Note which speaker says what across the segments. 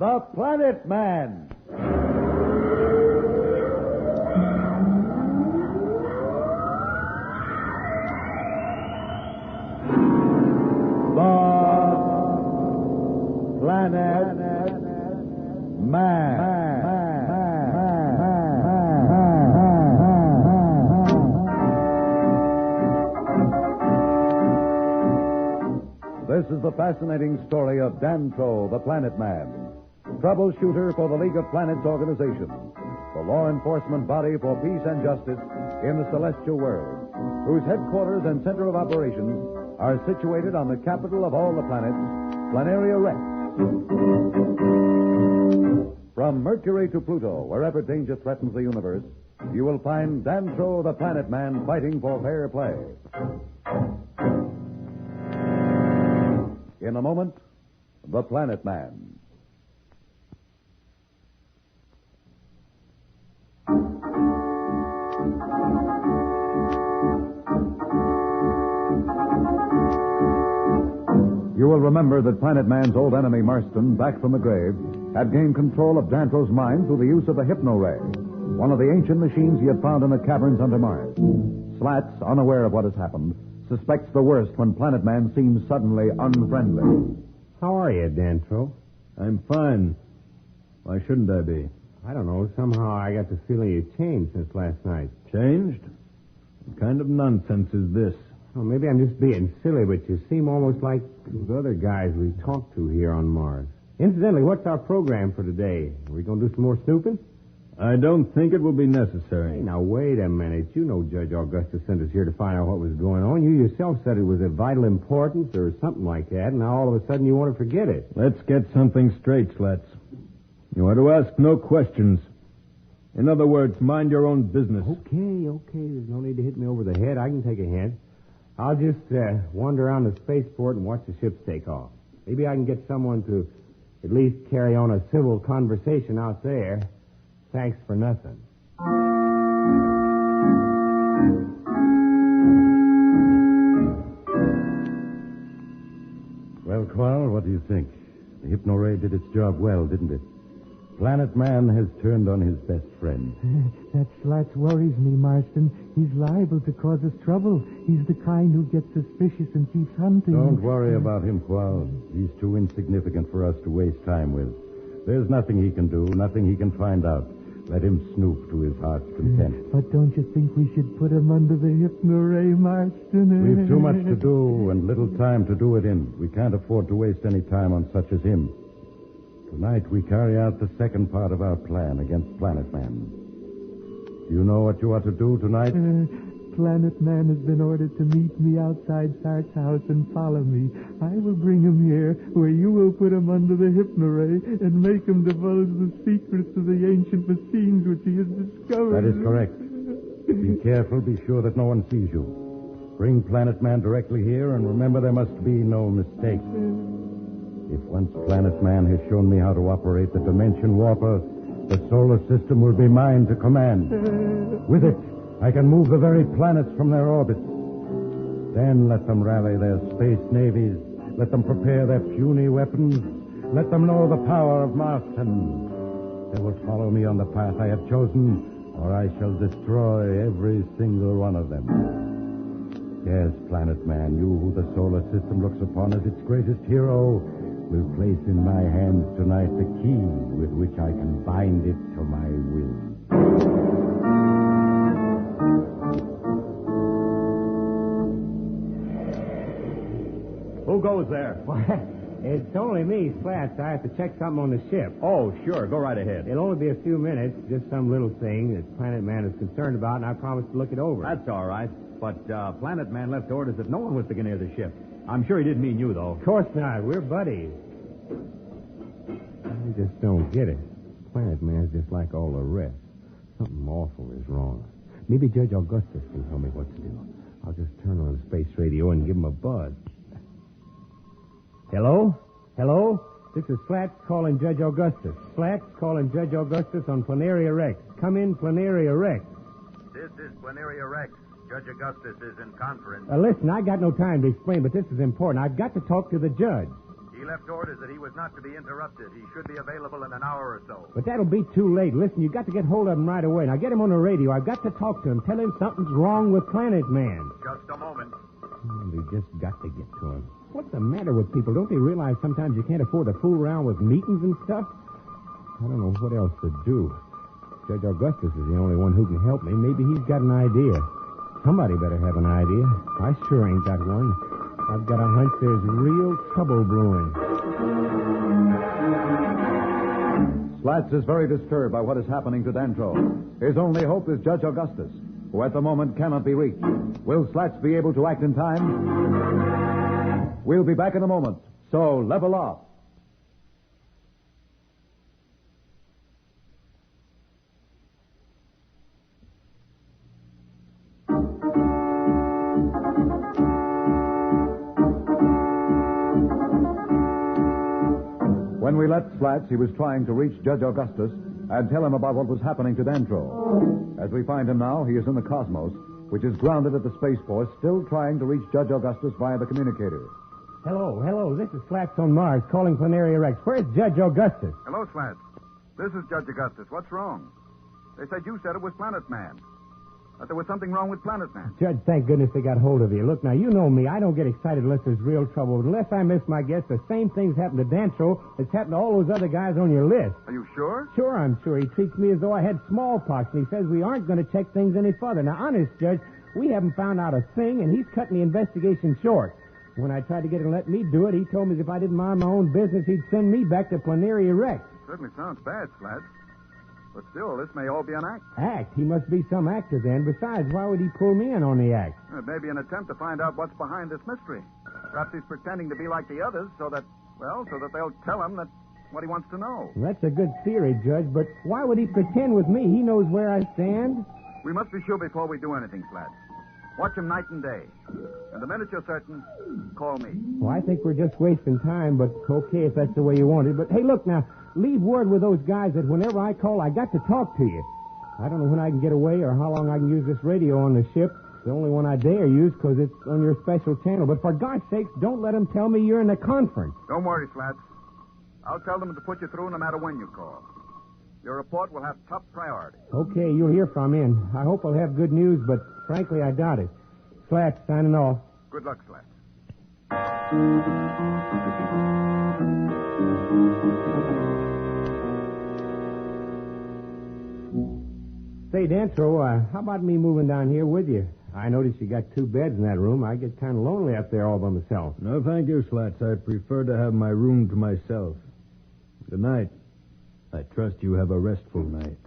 Speaker 1: The Planet Man. The Planet Man. This is the fascinating story of Dantro, the Planet Man, troubleshooter for the League of Planets organization, the law enforcement body for peace and justice in the celestial world, whose headquarters and center of operations are situated on the capital of all the planets, Planaria Rex. From Mercury to Pluto, wherever danger threatens the universe, you will find Dantro, the Planet Man, fighting for fair play. In a moment, The Planet Man. You will remember that Planet Man's old enemy, Marston, back from the grave, had gained control of Dantro's mind through the use of the hypno-ray, one of the ancient machines he had found in the caverns under Mars. Slats, unaware of what has happened, suspects the worst when Planet Man seems suddenly unfriendly.
Speaker 2: How are you, Dantro?
Speaker 1: I'm fine. Why shouldn't I be?
Speaker 2: I don't know. Somehow I got the feeling you changed since last night.
Speaker 1: Changed? What kind of nonsense is this?
Speaker 2: Well, maybe I'm just being silly, but you seem almost like those other guys we talked to here on Mars. Incidentally, what's our program for today? Are we going to do some more snooping?
Speaker 1: I don't think it will be necessary.
Speaker 2: Hey, now, wait a minute. You know Judge Augustus sent us here to find out what was going on. You yourself said it was of vital importance or something like that, and now all of a sudden you want to forget it.
Speaker 1: Let's get something straight, Slats. You are to ask no questions. In other words, mind your own business.
Speaker 2: Okay. There's no need to hit me over the head. I can take a hint. I'll just wander around the spaceport and watch the ships take off. Maybe I can get someone to at least carry on a civil conversation out there. Thanks for nothing.
Speaker 3: Well, Qual, what do you think? The hypno-ray did its job well, didn't it? Planet Man has turned on his best friend.
Speaker 4: That Slats worries me, Marston. He's liable to cause us trouble. He's the kind who gets suspicious and keeps hunting.
Speaker 3: Don't worry about him, Qual. He's too insignificant for us to waste time with. There's nothing he can do, nothing he can find out. Let him snoop to his heart's content.
Speaker 4: But don't you think we should put him under the hypno-ray, Marston?
Speaker 3: We've too much to do and little time to do it in. We can't afford to waste any time on such as him. Tonight we carry out the second part of our plan against Planet Man. Do you know what you ought to do tonight?
Speaker 4: Planet Man has been ordered to meet me outside Sark's house and follow me. I will bring him here, where you will put him under the hypno-ray and make him divulge the secrets of the ancient machines which he has discovered.
Speaker 3: That is correct. Be careful. Be sure that no one sees you. Bring Planet Man directly here, and remember there must be no mistake. If once Planet Man has shown me how to operate the Dimension Warper, the solar system will be mine to command. With it, I can move the very planets from their orbits. Then let them rally their space navies. Let them prepare their puny weapons. Let them know the power of Marston. They will follow me on the path I have chosen, or I shall destroy every single one of them. Yes, Planet Man, you who the solar system looks upon as its greatest hero, will place in my hands tonight the key with which I can bind it to my will.
Speaker 1: Who goes there?
Speaker 2: It's only me, Slats. I have to check something on the ship.
Speaker 1: Oh, sure. Go right ahead.
Speaker 2: It'll only be a few minutes, just some little thing that Planet Man is concerned about, and I promised to look it over.
Speaker 1: That's all right. But Planet Man left orders that no one was to get near the ship. I'm sure he didn't mean you, though.
Speaker 2: Of course not. We're buddies. I just don't get it. Planet Man's just like all the rest. Something awful is wrong. Maybe Judge Augustus can tell me what to do. I'll just turn on the space radio and give him a buzz. Hello? Hello? This is Slats calling Judge Augustus. Slats calling Judge Augustus on Planaria Rex. Come in, Planaria Rex.
Speaker 5: This is Planaria Rex. Judge Augustus is in conference.
Speaker 2: Listen, I got no time to explain, but this is important. I've got to talk to the judge.
Speaker 5: He left orders that he was not to be interrupted. He should be available in an hour or so.
Speaker 2: But that'll be too late. Listen, you got to get hold of him right away. Now get him on the radio. I've got to talk to him. Tell him something's wrong with Planet Man.
Speaker 5: Just a moment.
Speaker 2: We just got to get to him. What's the matter with people? Don't they realize sometimes you can't afford to fool around with meetings and stuff? I don't know what else to do. Judge Augustus is the only one who can help me. Maybe he's got an idea. Somebody better have an idea. I sure ain't got one. I've got a hunch there's real trouble brewing.
Speaker 1: Slats is very disturbed by what is happening to Dantro. His only hope is Judge Augustus, who at the moment cannot be reached. Will Slats be able to act in time? We'll be back in a moment, so level off. When we left Slats, he was trying to reach Judge Augustus and tell him about what was happening to Dantro. As we find him now, he is in the Cosmos, which is grounded at the spaceport, still trying to reach Judge Augustus via the communicator.
Speaker 2: Hello. This is Slats on Mars calling Planaria Rex. Where's Judge Augustus?
Speaker 5: Hello, Slats. This is Judge Augustus. What's wrong? They said you said it was Planet Man. That there was something wrong with Planet Man.
Speaker 2: Judge, thank goodness they got hold of you. Look, now, you know me. I don't get excited unless there's real trouble. Unless I miss my guess, the same thing's happened to Dantro that's happened to all those other guys on your list.
Speaker 5: Are you sure?
Speaker 2: Sure, I'm sure. He treats me as though I had smallpox, and he says we aren't going to check things any further. Now, honest, Judge, we haven't found out a thing, and he's cutting the investigation short. When I tried to get him to let me do it, he told me if I didn't mind my own business, he'd send me back to Planaria Rex.
Speaker 5: Certainly sounds bad, Slats. But still, this may all be an act.
Speaker 2: Act? He must be some actor then. Besides, why would he pull me in on the act?
Speaker 5: It may be an attempt to find out what's behind this mystery. Perhaps he's pretending to be like the others so that they'll tell him that what he wants to know.
Speaker 2: Well, that's a good theory, Judge, but why would he pretend with me? He knows where I stand.
Speaker 5: We must be sure before we do anything, Slats. Watch him night and day. And the minute you're certain, call me.
Speaker 2: Well, I think we're just wasting time, but okay if that's the way you want it. But, hey, look now, leave word with those guys that whenever I call, I got to talk to you. I don't know when I can get away or how long I can use this radio on the ship. It's the only one I dare use because it's on your special channel. But for God's sakes, don't let them tell me you're in a conference.
Speaker 5: Don't worry, Slats. I'll tell them to put you through no matter when you call. Your report will have top priority.
Speaker 2: Okay, you'll hear from me, and I hope I'll have good news, but frankly, I doubt it. Slats, signing off.
Speaker 5: Good luck, Slats.
Speaker 2: Say, Dantro, how about me moving down here with you? I noticed you got 2 beds in that room. I get kind of lonely up there all by myself.
Speaker 6: No, thank you, Slats. I'd prefer to have my room to myself. Good night. I trust you have a restful night.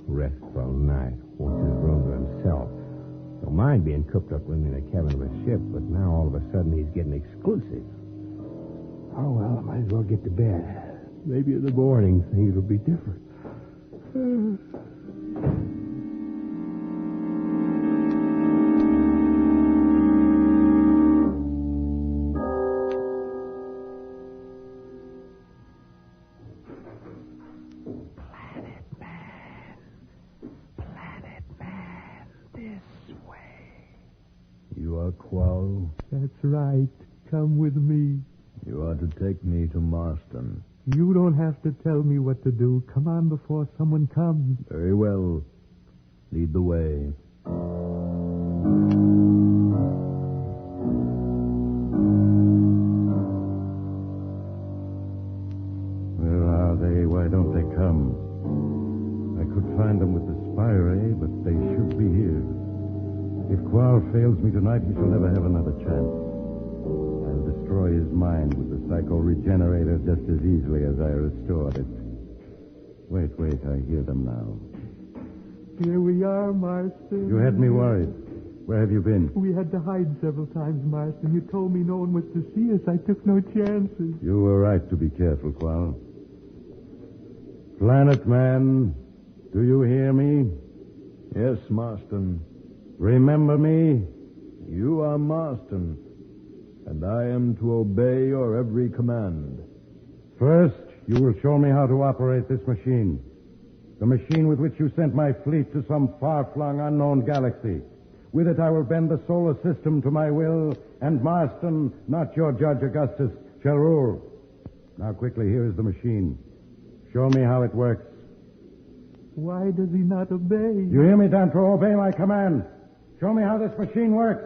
Speaker 2: Restful night. Wants his room to himself. Don't mind being cooped up with me in the cabin of a ship, but now all of a sudden he's getting exclusive. Oh, well, I might as well get to bed. Maybe in the morning things will be different.
Speaker 6: You are Qual.
Speaker 4: That's right. Come with me.
Speaker 6: You are to take me to Marston.
Speaker 4: You don't have to tell me what to do. Come on before someone comes.
Speaker 6: Very well. Lead the way.
Speaker 3: Where are they? Why don't they come? I could find them with the spy ray, but they should be here. If Qual fails me tonight, he shall never have another chance. I'll destroy his mind with the psycho-regenerator just as easily as I restored it. Wait, I hear them now.
Speaker 4: Here we are, Marston.
Speaker 3: You had me worried. Where have you been?
Speaker 4: We had to hide several times, Marston. You told me no one was to see us. I took no chances.
Speaker 3: You were right to be careful, Qual. Planet Man, do you hear me?
Speaker 6: Yes, Marston.
Speaker 3: Remember me?
Speaker 6: You are Marston, and I am to obey your every command.
Speaker 3: First, you will show me how to operate this machine. The machine with which you sent my fleet to some far-flung unknown galaxy. With it I will bend the solar system to my will, and Marston, not your Judge Augustus, shall rule. Now quickly, here is the machine. Show me how it works.
Speaker 4: Why does he not obey?
Speaker 3: You hear me, Dantro? Obey my command. Show me how this machine works.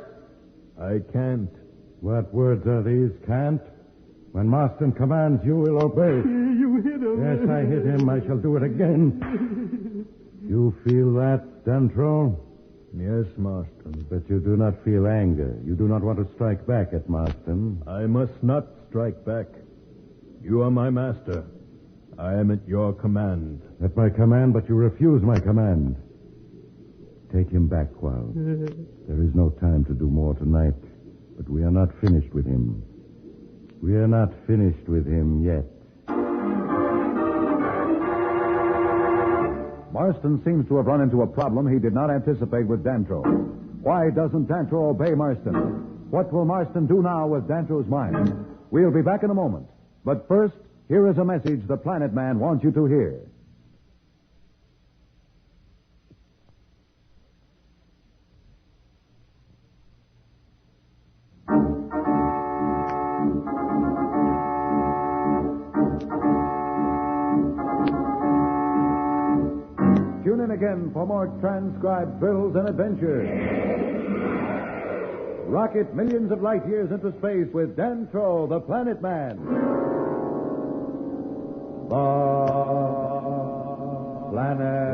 Speaker 6: I can't.
Speaker 3: What words are these, can't? When Marston commands, you will obey.
Speaker 4: You hit him.
Speaker 3: Yes, I hit him. I shall do it again. You feel that, Dantro?
Speaker 6: Yes, Marston.
Speaker 3: But you do not feel anger. You do not want to strike back at Marston.
Speaker 6: I must not strike back. You are my master. I am at your command.
Speaker 3: At my command, but you refuse my command. Take him back, Qual. There is no time to do more tonight, but we are not finished with him. We are not finished with him yet.
Speaker 1: Marston seems to have run into a problem he did not anticipate with Dantro. Why doesn't Dantro obey Marston? What will Marston do now with Dantro's mind? We'll be back in a moment. But first, here is a message the Planet Man wants you to hear. Tune in again for more transcribed thrills and adventures. Rocket millions of light years into space with Dantro, the Planet Man. The Planet